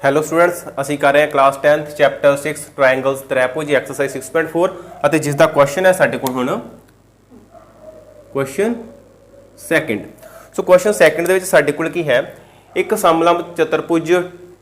Hello students, ਅਸੀਂ ਕਰ ਰਹੇ ਹਾਂ ਕਲਾਸ 10th ਚੈਪਟਰ 6 ਟ੍ਰਾਇੰਗਲਸ ਤ੍ਰਿਭੁਜ ਐਕਸਰਸਾਈਜ਼ 6.4 ਅਤੇ ਜਿਸ ਦਾ ਕੁਐਸਚਨ ਹੈ ਸਾਡੇ ਕੋਲ ਹੁਣ question second. So question second ਦੇ ਵਿੱਚ ਸਾਡੇ ਕੋਲ ਕੀ ਹੈ, ਇੱਕ ਸਮਲੰਬ ਚਤੁਰਭੁਜ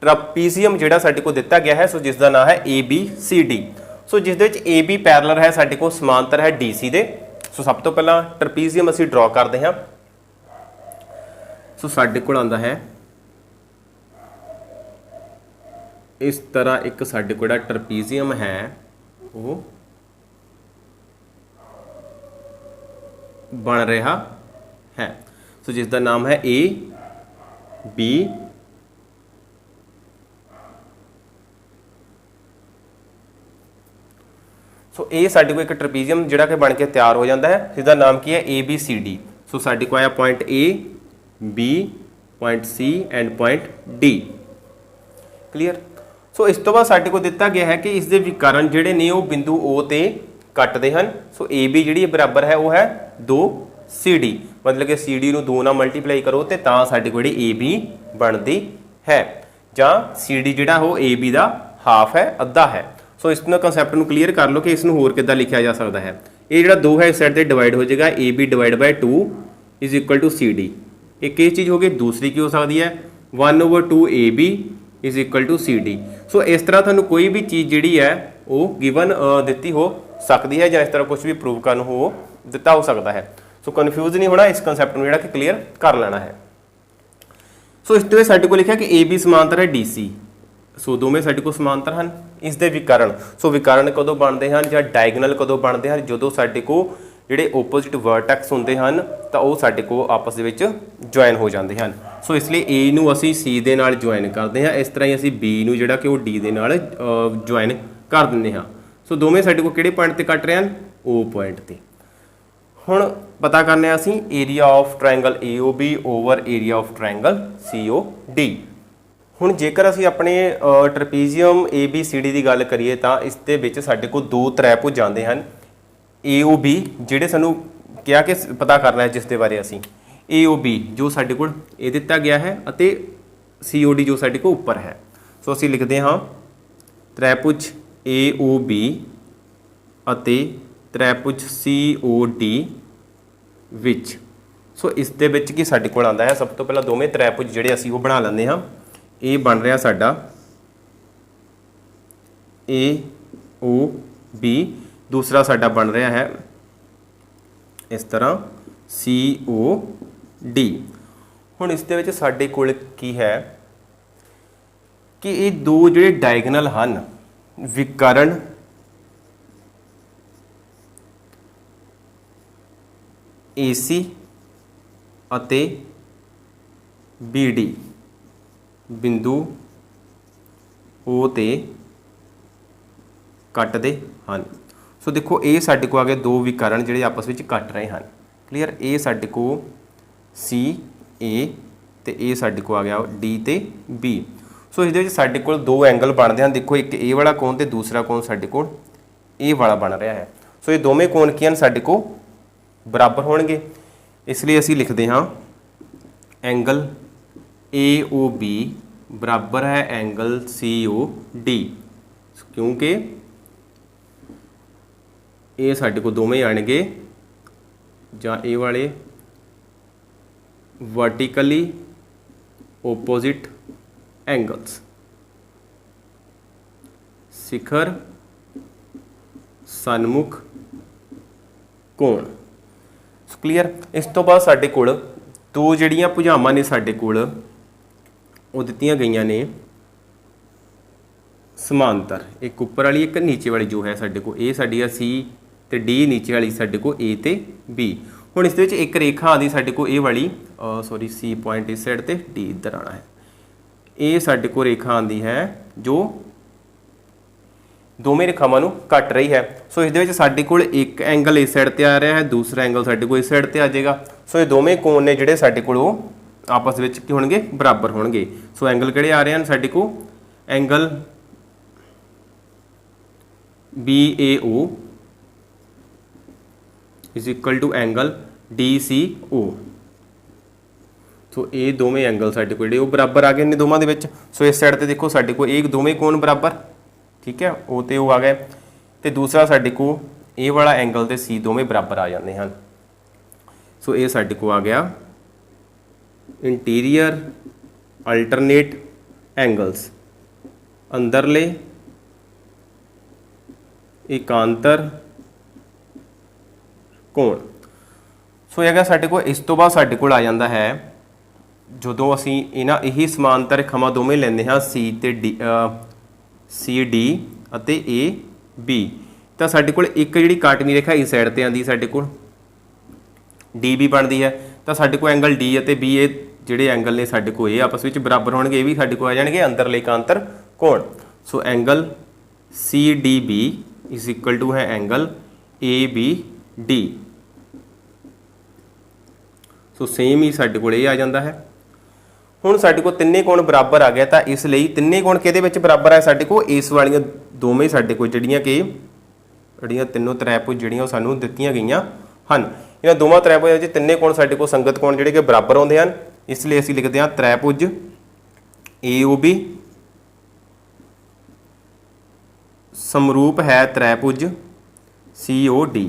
ਟ੍ਰਾਪੀਜ਼ੀਅਮ ਜਿਹੜਾ ਸਾਡੇ ਕੋਲ ਦਿੱਤਾ ਗਿਆ ਹੈ, ਸੋ ਜਿਸ ਦਾ ਨਾਮ ਹੈ ABCD। ਸੋ ਜਿਸ ਦੇ ਵਿੱਚ AB ਪੈਰਲਲ ਹੈ, ਸਾਡੇ ਕੋਲ ਸਮਾਂਤਰ ਹੈ DC ਦੇ। ਸੋ ਸਭ ਤੋਂ ਪਹਿਲਾਂ ਟ੍ਰਾਪੀਜ਼ੀਅਮ ਅਸੀਂ ਡਰਾ ਕਰਦੇ ਹਾਂ। ਸੋ ਸਾਡੇ ਕੋਲ ਆਉਂਦਾ ਹੈ इस तरह एक साडे कोल ट्रपीजियम है वो बन रहा है। सो जिसका नाम है AB सो ये साडे कोल एक ट्रपीजियम जिहड़ा कि बन के तैयार हो जाता है, जिसका नाम की है ABCD। सो साडे कोल आया point A B point C and point D। Clear. So इस तो बाद साडे को दिता गया है कि इसके विकर्ण जिहड़े ने वो बिंदु O ते कटते हैं। सो AB जिहड़ी बराबर है वो है 2CD, मतलब कि CD नूं 2 नाल मल्टीप्लाई करो तो तां साडे कोल AB बनती है, जां CD जिहड़ा वो AB दा हाफ है, अद्धा है। सो इस कंसैप्ट नूं क्लीयर कर लो कि इसनूं होर किद्दां लिखिया जा सकदा है। ये जिहड़ा 2 है इस साइड ते डिवाइड हो जाएगा, AB divide by 2 is equal to CD। एक ये चीज़ हो गई, दूसरी की हो सकती है 1/2 AB is equal to CD। So इस तरह थानू कोई भी चीज़ जिहड़ी है वो गिवन दिती हो सकती है, या इस तरह कुछ भी प्रूव करना हो दिता हो सकता है। सो कन्फ्यूज नहीं होना, इस कंसैप्ट में जिहड़ा कि क्लीयर कर लेना है। सो इस तरह साडे को लिखा कि AB समांतर है DC। सो दोवें साडे को समांतर हैं। इस दे विकर्ण, सो विकर्ण कदों बनते हैं या डायगनल कदों बनते हैं, जदों साडे को ਜਿਹੜੇ ओपोजिट वर्टेक्स ਹੁੰਦੇ ਹਨ ਤਾਂ ਉਹ ਸਾਡੇ ਕੋਲ ਆਪਸ ਦੇ ਵਿੱਚ ਜੁਆਇਨ ਹੋ ਜਾਂਦੇ ਹਨ। ਸੋ ਇਸ ਲਈ A ਨੂੰ ਅਸੀਂ C ਦੇ ਨਾਲ ਜੁਆਇਨ ਕਰਦੇ ਹਾਂ, ਇਸ ਤਰ੍ਹਾਂ ਹੀ ਅਸੀਂ B ਨੂੰ ਜਿਹੜਾ ਕਿ ਉਹ D ਦੇ ਨਾਲ ਜੁਆਇਨ ਕਰ ਦਿੰਦੇ ਹਾਂ। ਸੋ ਦੋਵੇਂ ਸਾਡੇ ਕੋਲ ਕਿਹੜੇ ਪੁਆਇੰਟ ਤੇ ਕੱਟ ਰਹੇ ਹਨ, O ਪੁਆਇੰਟ ਤੇ। ਹੁਣ ਪਤਾ ਕਰਨਾ ਹੈ ਅਸੀਂ area of triangle AOB over area of triangle COD। ਹੁਣ ਜੇਕਰ ਅਸੀਂ ਆਪਣੇ ਟ੍ਰਪੀਜ਼ੀਅਮ ABCD ਦੀ ਗੱਲ ਕਰੀਏ ਤਾਂ ਇਸ ਦੇ ਵਿੱਚ ਸਾਡੇ ਕੋਲ ਦੋ ਤ੍ਰਿਭੁਜ ਆਉਂਦੇ ਹਨ। AOB ਜਿਹੜੇ ਸਾਨੂੰ ਕਿਹਾ ਕਿ ਪਤਾ ਕਰਨਾ ਹੈ, ਜਿਸ ਦੇ ਬਾਰੇ ਅਸੀਂ AOB ਜੋ ਸਾਡੇ ਕੋਲ ਇਹ ਦਿੱਤਾ ਗਿਆ ਹੈ ਅਤੇ COD ਜੋ ਸਾਡੇ ਕੋਲ ਉੱਪਰ ਹੈ। ਸੋ ਅਸੀਂ ਲਿਖਦੇ ਹਾਂ ਤ੍ਰਿਭੁਜ AOB ਅਤੇ ਤ੍ਰਿਭੁਜ COD ਵਿੱਚ। ਸੋ ਇਸ ਦੇ ਵਿੱਚ ਕੀ ਸਾਡੇ ਕੋਲ ਆਉਂਦਾ ਹੈ, ਸਭ ਤੋਂ ਪਹਿਲਾਂ ਦੋਵੇਂ ਤ੍ਰਿਭੁਜ ਜਿਹੜੇ ਅਸੀਂ ਉਹ ਬਣਾ ਲੈਂਦੇ ਹਾਂ। ਇਹ ਬਣ ਰਿਹਾ ਸਾਡਾ AOB, दूसरा साडा बन रहा है इस तरह COD। हुण इस दे विच साडे कोल की है कि ये दो जिहड़े डायगनल हन विकर्ण AC अते BD बिंदु O ते कटदे हन। सो देखो ये साडे को आ गए दो विकर्ण जिहड़े आपस में कट रहे हैं। क्लीयर। ये साडे को CA ते ये साडे को आ गया D ते B। सो इहदे विच साडे कोल दो एंगल बनते हैं। देखो एक ए वाला कोण ते दूसरा कोण साडे कोल ए वाला बन रहा है। सो ये दोवें कोण की हैं साडे को बराबर होणगे, इसलिए असीं लिखते हाँ एंगल AOB बराबर है एंगल COD, क्योंकि ये साडे को दोवें आएंगे जां ए वाले वर्टिकली ओपोजिट एंगल्स, शिखर सन्मुख कोण। क्लीयर। इस तो बाद साडे कोल दो जिहड़ियां भुजावां ने साडे कोल वो दित्तियां गईयां ने समांतर, एक उपर वाली एक नीचे वाली जो है साडे को ये साडी C ते D, नीचे वाली साडे को A ते B। हुण इस दे विच एक रेखा आती साडे को A वाली सॉरी C पॉइंट इस साइड ते D इधर आना है। ये साडे को रेखा आती है जो दोवें रेखावां नूं कट रही है। सो इस दे विच साडे कोल एक एंगल इस साइड ते आ रहा है, दूसरा एंगल साडे कोल इस साइड ते आ जाएगा। सो ये दोवें कोण ने जिहड़े साडे कोल आपस विच की होणगे बराबर होणगे। सो एंगल किहड़े आ रहे हैं साडे को, angle BAO is equal to angle DCO। So ਇਹ ਦੋਵੇਂ ਐਂਗਲ ਸਾਡੇ ਕੋਲ ਜਿਹੜੇ ਉਹ ਬਰਾਬਰ ਆ ਗਏ ਨੇ ਦੋਵਾਂ ਦੇ ਵਿੱਚ। ਸੋ ਇਸ ਸਾਈਡ ਤੇ ਦੇਖੋ ਸਾਡੇ ਕੋਲ ਇਹ ਦੋਵੇਂ ਕੋਣ ਬਰਾਬਰ, ਠੀਕ ਹੈ, ਉਹ ਤੇ ਉਹ ਆ ਗਏ। ਤੇ ਦੂਸਰਾ ਸਾਡੇ ਕੋਲ ਇਹ ਵਾਲਾ ਐਂਗਲ ਤੇ ਸੀ ਦੋਵੇਂ ਬਰਾਬਰ ਆ ਜਾਂਦੇ ਹਨ। ਸੋ ਇਹ ਸਾਡੇ ਕੋਲ ਆ ਗਿਆ ਇੰਟੀਰੀਅਰ ਅਲਟਰਨੇਟ ਐਂਗਲਸ, ਅੰਦਰਲੇ ਇਕਾਂਤਰ ਕੋਣ। ਸੋ ਹੈਗਾ ਸਾਡੇ ਕੋਲ। ਇਸ ਤੋਂ ਬਾਅਦ ਸਾਡੇ ਕੋਲ ਆ ਜਾਂਦਾ ਹੈ ਜਦੋਂ ਅਸੀਂ ਇਹੀ ਸਮਾਂਤਰ ਰੇਖਾਵਾਂ ਦੋਵੇਂ ਲੈਂਦੇ ਹਾਂ ਸੀ ਤੇ ਡੀ, ਸੀ ਡੀ ਅਤੇ ਏ ਬੀ, ਤਾਂ ਸਾਡੇ ਕੋਲ ਇੱਕ ਜਿਹੜੀ ਕਾਟਵੀਂ ਰੇਖਾ ਇਸ ਸਾਈਡ ਤੇ ਆਉਂਦੀ ਸਾਡੇ ਕੋਲ ਡੀ ਬੀ ਬਣਦੀ ਹੈ। ਤਾਂ ਸਾਡੇ ਕੋਲ ਐਂਗਲ ਡੀ ਅਤੇ ਬੀ, ਇਹ ਜਿਹੜੇ ਐਂਗਲ ਨੇ ਸਾਡੇ ਕੋਲ ਇਹ ਆਪਸ ਵਿੱਚ ਬਰਾਬਰ ਹੋਣਗੇ, ਇਹ ਵੀ ਸਾਡੇ ਕੋਲ ਆ ਜਾਣਗੇ ਅੰਦਰਲੇ ਇਕਾਂਤਰ ਕੋਣ। So angle C D B is equal to ਹੈ angle A B D. So same ਹੀ ਸਾਡੇ ਕੋਲ ਇਹ ਆ ਜਾਂਦਾ ਹੈ। ਹੁਣ ਸਾਡੇ ਕੋਲ ਤਿੰਨੇ ਕੋਣ ਬਰਾਬਰ ਆ ਗਿਆ, ਤਾਂ ਇਸ ਲਈ ਤਿੰਨੇ ਕੋਣ ਕਿਹਦੇ ਵਿੱਚ ਬਰਾਬਰ ਹੈ ਸਾਡੇ ਕੋਲ, ਇਸ ਵਾਲੀਆਂ ਦੋਵੇਂ ਸਾਡੇ ਕੋਲ ਜਿਹੜੀਆਂ ਤਿੰਨੋਂ ਤ੍ਰੈਭੁਜ ਜਿਹੜੀਆਂ ਉਹ ਸਾਨੂੰ ਦਿੱਤੀਆਂ ਗਈਆਂ ਹਨ। ਇਹਨਾਂ ਦੋਵਾਂ ਤ੍ਰੈਭੁਜਾਂ ਵਿੱਚ ਤਿੰਨੇ ਕੋਣ ਸਾਡੇ ਕੋਲ ਸੰਗਤ ਕੋਣ ਜਿਹੜੇ ਕਿ ਬਰਾਬਰ ਆਉਂਦੇ ਹਨ। ਇਸ ਲਈ ਅਸੀਂ ਲਿਖਦੇ ਹਾਂ ਤ੍ਰੈਭੁਜ AOB ਸਮਰੂਪ ਹੈ ਤ੍ਰੈਭੁਜ COD।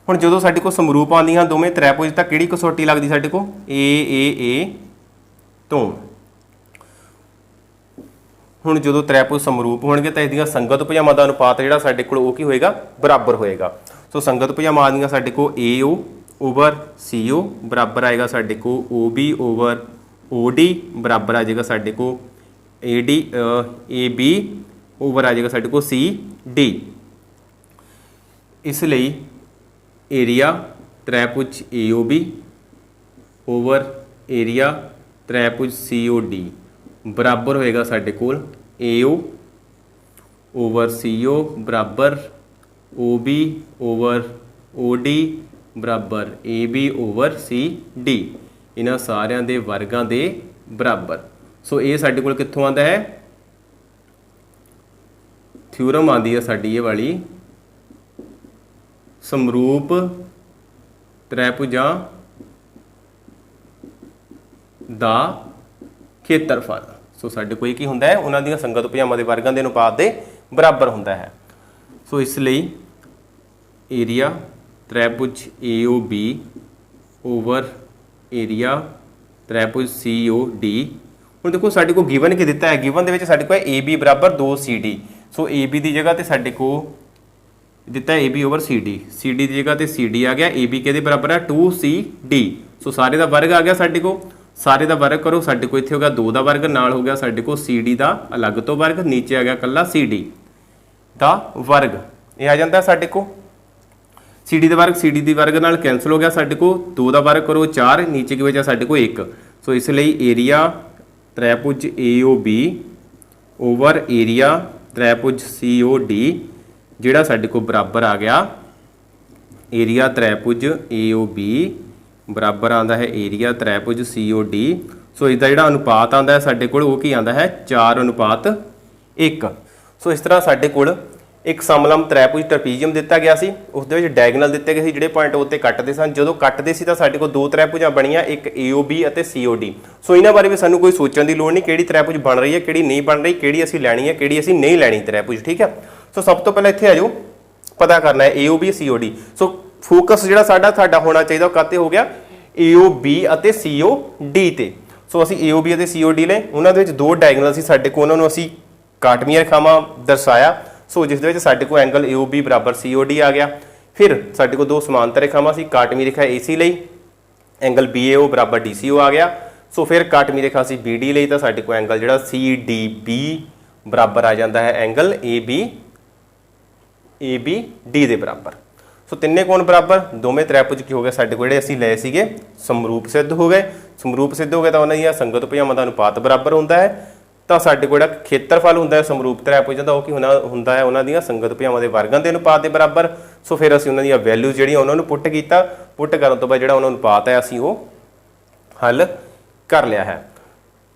ਹੁਣ ਜਦੋਂ ਸਾਡੇ ਕੋਲ ਸਮਰੂਪ ਆਉਂਦੀਆਂ ਦੋਵੇਂ ਤ੍ਰੈਭੁਜ, ਤਾਂ ਕਿਹੜੀ ਕਸੌਟੀ ਲੱਗਦੀ ਸਾਡੇ ਕੋਲ, AAA ਤੋਂ। ਹੁਣ ਜਦੋਂ ਤ੍ਰੈਭੁਜ ਸਮਰੂਪ ਹੋਣਗੇ ਤਾਂ ਇਹਦੀਆਂ ਸੰਗਤ ਭੁਜਾਵਾਂ ਦਾ ਅਨੁਪਾਤ ਜਿਹੜਾ ਸਾਡੇ ਕੋਲ ਉਹ ਕੀ ਹੋਏਗਾ, ਬਰਾਬਰ ਹੋਏਗਾ। ਸੋ ਸੰਗਤ ਭੁਜਾਵਾਂ ਆਉਂਦੀਆਂ ਸਾਡੇ ਕੋਲ AO ਓਵਰ CO ਬਰਾਬਰ ਆਏਗਾ ਸਾਡੇ ਕੋਲ OB ਓਵਰ OD ਬਰਾਬਰ ਆ ਜਾਏਗਾ ਸਾਡੇ ਕੋਲ AB ਓਵਰ ਆ ਜਾਏਗਾ ਸਾਡੇ ਕੋਲ CD। ਇਸ ਲਈ ਏਰੀਆ ਤ੍ਰੈਭੁਜ AOB ਓਵਰ ਏਰੀਆ ਤ੍ਰੈਭੁਜ COD ਬਰਾਬਰ ਹੋਏਗਾ ਸਾਡੇ ਕੋਲ AO ਓਵਰ CO ਬਰਾਬਰ OB ਓਵਰ OD ਬਰਾਬਰ AB ਓਵਰ CD, ਇਹਨਾਂ ਸਾਰਿਆਂ ਦੇ ਵਰਗਾਂ ਦੇ ਬਰਾਬਰ। ਸੋ ਇਹ ਸਾਡੇ ਕੋਲ ਕਿੱਥੋਂ ਆਉਂਦਾ ਹੈ, ਥਿਊਰਮ ਆਉਂਦੀ ਹੈ ਸਾਡੀ ਇਹ ਵਾਲੀ, ਸਮਰੂਪ ਤ੍ਰੈਭੁਜਾਂ ਦਾ ਖੇਤਰਫਲ। ਸੋ ਸਾਡੇ ਕੋਲ ਕੀ ਹੁੰਦਾ ਹੈ, ਉਹਨਾਂ ਦੀਆਂ ਸੰਗਤ ਭੁਜਾਵਾਂ ਦੇ ਵਰਗਾਂ ਦੇ ਅਨੁਪਾਤ ਦੇ ਬਰਾਬਰ ਹੁੰਦਾ ਹੈ। ਸੋ ਇਸ ਲਈ ਏਰੀਆ ਤ੍ਰੈਭੁਜ AOB ਓਵਰ ਏਰੀਆ ਤ੍ਰੈਭੁਜ COD। ਹੁਣ ਦੇਖੋ ਸਾਡੇ ਕੋਲ ਗਿਵਨ ਕੀ ਦਿੱਤਾ ਹੈ, ਗਿਵਨ ਦੇ ਵਿੱਚ ਸਾਡੇ ਕੋਲ AB ਬਰਾਬਰ 2CD। ਸੋ AB ਦੀ ਜਗ੍ਹਾ ਤੇ ਸਾਡੇ ਕੋਲ ਦਿੱਤਾ AB ਓਵਰ CD, CD ਦੀ ਜਗ੍ਹਾ ਤੇ CD ਆ ਗਿਆ, AB ਕਿਹਦੇ ਬਰਾਬਰ ਹੈ 2CD। ਸੋ ਸਾਰੇ ਦਾ ਵਰਗ ਆ ਗਿਆ ਸਾਡੇ ਕੋਲ, ਸਾਰੇ ਦਾ ਵਰਗ ਕਰੋ, ਸਾਡੇ ਕੋਲ ਇੱਥੇ ਹੋ ਗਿਆ 2 ਦਾ ਵਰਗ, ਨਾਲ ਹੋ ਗਿਆ ਸਾਡੇ ਕੋਲ CD ਦਾ ਅਲੱਗ ਤੋਂ ਵਰਗ, ਨੀਚੇ ਆ ਗਿਆ ਕੱਲਾ CD ਦਾ ਵਰਗ। ਇਹ ਆ ਜਾਂਦਾ ਸਾਡੇ ਕੋਲ CD ਦਾ ਵਰਗ CD ਦੀ ਵਰਗ ਨਾਲ ਕੈਂਸਲ ਹੋ ਗਿਆ, ਸਾਡੇ ਕੋਲ 2 ਦਾ ਵਰਗ ਕਰੋ 4, ਨੀਚੇ ਕੀ ਬਚਿਆ ਸਾਡੇ ਕੋਲ 1। ਸੋ ਇਸ ਲਈ ਏਰੀਆ ਤ੍ਰੈਭੁਜ AOB ਓਵਰ ਏਰੀਆ ਤ੍ਰੈਭੁਜ COD ਜਿਹੜਾ ਸਾਡੇ ਕੋਲ ਬਰਾਬਰ ਆ ਗਿਆ, ਏਰੀਆ ਤ੍ਰੈਭੁਜ AOB ਬਰਾਬਰ ਆਉਂਦਾ ਹੈ ਏਰੀਆ ਤ੍ਰੈਭੁਜ COD। ਸੋ ਇਸ ਦਾ ਜਿਹੜਾ ਅਨੁਪਾਤ ਆਉਂਦਾ ਹੈ ਸਾਡੇ ਕੋਲ ਉਹ ਕੀ ਆਉਂਦਾ ਹੈ 4:1। ਸੋ ਇਸ ਤਰ੍ਹਾਂ ਸਾਡੇ ਕੋਲ ਇੱਕ ਸਮਲੰਬ ਤ੍ਰੈਭੁਜ ਟਰਪੀਜ਼ੀਅਮ ਦਿੱਤਾ ਗਿਆ ਸੀ, ਉਸ ਦੇ ਵਿੱਚ ਡਾਇਗਨਲ ਦਿੱਤੇ ਗਏ ਸੀ ਜਿਹੜੇ ਪੁਆਇੰਟ ਉੱਤੇ ਕੱਟਦੇ ਸਨ। ਜਦੋਂ ਕੱਟਦੇ ਸੀ ਤਾਂ ਸਾਡੇ ਕੋਲ 2 ਤ੍ਰੈਭੁਜਾਂ ਬਣੀਆਂ, ਇੱਕ AOB ਅਤੇ COD। ਸੋ ਇਹਨਾਂ ਬਾਰੇ ਵੀ ਸਾਨੂੰ ਕੋਈ ਸੋਚਣ ਦੀ ਲੋੜ ਨਹੀਂ, ਕਿਹੜੀ ਤ੍ਰੈਭੁਜ ਬਣ ਰਹੀ ਹੈ ਕਿਹੜੀ ਨਹੀਂ ਬਣ ਰਹੀ, ਕਿਹੜੀ ਅਸੀਂ ਲੈਣੀ ਹੈ ਕਿਹੜੀ ਅਸੀਂ ਨਹੀਂ ਲੈਣੀ ਤ੍ਰੈਭੁਜ, ਠੀਕ ਹੈ। ਸੋ ਸਭ ਤੋਂ ਪਹਿਲਾਂ ਇੱਥੇ ਆ ਜਾਓ, ਪਤਾ ਕਰਨਾ ਹੈ AOB COD। ਸੋ ਫੋਕਸ ਜਿਹੜਾ ਸਾਡਾ ਹੋਣਾ ਚਾਹੀਦਾ ਉਹ ਕਾਤੇ ਹੋ ਗਿਆ, AOB ਅਤੇ COD ਤੇ। ਸੋ ਅਸੀਂ AOB ਅਤੇ COD ਲਏ, ਉਹਨਾਂ ਦੇ ਵਿੱਚ 2 ਡਾਇਗਨਲ ਸੀ ਸਾਡੇ ਕੋਲ, ਉਹਨਾਂ ਨੂੰ ਅਸੀਂ ਕਾਟਵੀਆਂ ਰੇਖਾਵਾਂ ਦਰਸਾਇਆ। ਸੋ ਜਿਸ ਦੇ ਵਿੱਚ ਸਾਡੇ ਕੋਲ ਐਂਗਲ AOB ਬਰਾਬਰ COD ਆ ਗਿਆ। ਫਿਰ ਸਾਡੇ ਕੋਲ 2 ਸਮਾਂਤਰ ਰੇਖਾਵਾਂ ਸੀ, ਕਾਟਵੀਂ ਰੇਖਾ AC ਲਈ ਐਂਗਲ BAO ਬਰਾਬਰ DCO ਆ ਗਿਆ। ਸੋ ਫਿਰ ਕਾਟਵੀਂ ਰੇਖਾ ਸੀ BD ਲਈ, ਤਾਂ ਸਾਡੇ ਕੋਲ ਐਂਗਲ ਜਿਹੜਾ CDB ਬਰਾਬਰ ਆ ਜਾਂਦਾ ਹੈ ਐਂਗਲ ABD ਦੇ ਬਰਾਬਰ। ਸੋ ਤਿੰਨੇ ਕੋਣ ਬਰਾਬਰ, ਦੋਵੇਂ ਤ੍ਰੈਭੁਜ ਕੀ ਹੋ ਗਏ ਸਾਡੇ ਕੋਲ ਜਿਹੜੇ ਅਸੀਂ ਲਏ ਸੀਗੇ ਸਮਰੂਪ ਸਿੱਧ ਹੋ ਗਏ। ਸਮਰੂਪ ਸਿੱਧ ਹੋ ਗਏ ਤਾਂ ਉਹਨਾਂ ਦੀਆਂ ਸੰਗਤ ਭੁਜਾਵਾਂ ਦਾ ਅਨੁਪਾਤ ਬਰਾਬਰ ਹੁੰਦਾ ਹੈ। ਤਾਂ ਸਾਡੇ ਕੋਲ ਜਿਹੜਾ ਖੇਤਰਫਲ ਹੁੰਦਾ ਹੈ ਸਮਰੂਪ ਤ੍ਰੈਭੁਜਾਂ ਦਾ ਉਹ ਕੀ ਹੁੰਦਾ ਹੈ ਉਹਨਾਂ ਦੀਆਂ ਸੰਗਤ ਭੁਜਾਵਾਂ ਦੇ ਵਰਗਾਂ ਦੇ ਅਨੁਪਾਤ ਦੇ ਬਰਾਬਰ। ਸੋ ਫਿਰ ਅਸੀਂ ਉਹਨਾਂ ਦੀਆਂ ਵੈਲਿਊਜ਼ ਜਿਹੜੀਆਂ ਉਹਨਾਂ ਨੂੰ ਪੁੱਟ ਕੀਤਾ, ਪੁੱਟ ਕਰਨ ਤੋਂ ਬਾਅਦ ਜਿਹੜਾ ਉਹਨਾਂ ਅਨੁਪਾਤ ਹੈ ਅਸੀਂ ਉਹ ਹੱਲ ਕਰ ਲਿਆ ਹੈ।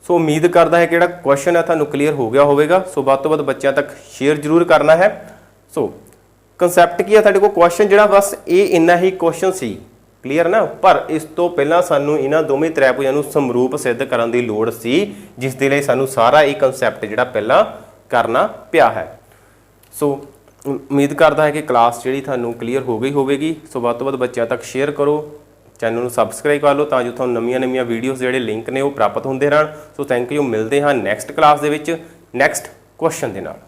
ਸੋ ਉਮੀਦ ਕਰਦਾ ਹੈ ਕਿ ਜਿਹੜਾ ਕੁਐਸਚਨ ਹੈ ਤੁਹਾਨੂੰ ਕਲੀਅਰ ਹੋ ਗਿਆ ਹੋਵੇਗਾ। ਸੋ ਵੱਧ ਤੋਂ ਵੱਧ ਬੱਚਿਆਂ ਤੱਕ ਸ਼ੇਅਰ ਜ਼ਰੂਰ ਕਰਨਾ ਹੈ। ਸੋ ਕਨਸੈਪਟ ਕੀ ਹੈ ਸਾਡੇ ਕੋਲ, ਕੁਐਸਚਨ ਜਿਹੜਾ ਬਸ ਇਹ ਇੰਨਾ ਹੀ ਕੁਐਸਚਨ ਸੀ, ਕਲੀਅਰ ਨਾ। ਪਰ ਇਸ ਤੋਂ ਪਹਿਲਾਂ ਸਾਨੂੰ ਇਹਨਾਂ ਦੋਵੇਂ ਤ੍ਰੈਭੁਜਾਂ ਨੂੰ ਸਮਰੂਪ ਸਿੱਧ ਕਰਨ ਦੀ ਲੋੜ ਸੀ, ਜਿਸ ਦੇ ਲਈ ਸਾਨੂੰ ਸਾਰਾ ਇਹ ਕਨਸੈਪਟ ਜਿਹੜਾ ਪਹਿਲਾਂ ਕਰਨਾ ਪਿਆ ਹੈ। ਸੋ ਉਮੀਦ ਕਰਦਾ ਹੈ ਕਿ ਕਲਾਸ ਜਿਹੜੀ ਤੁਹਾਨੂੰ ਕਲੀਅਰ ਹੋ ਗਈ ਹੋਵੇਗੀ। ਸੋ ਵੱਧ ਤੋਂ ਵੱਧ ਬੱਚਿਆਂ ਤੱਕ ਸ਼ੇਅਰ ਕਰੋ, ਚੈਨਲ ਨੂੰ ਸਬਸਕ੍ਰਾਈਬ ਕਰ ਲਓ ਤਾਂ ਜੋ ਤੁਹਾਨੂੰ ਨਵੀਆਂ ਵੀਡੀਓਜ਼ ਜਿਹੜੇ ਲਿੰਕ ਨੇ ਉਹ ਪ੍ਰਾਪਤ ਹੁੰਦੇ ਰਹਿਣ। ਸੋ ਥੈਂਕ ਯੂ, ਮਿਲਦੇ ਹਾਂ ਨੈਕਸਟ ਕਲਾਸ ਦੇ ਵਿੱਚ ਨੈਕਸਟ ਕੁਐਸਚਨ ਦੇ ਨਾਲ।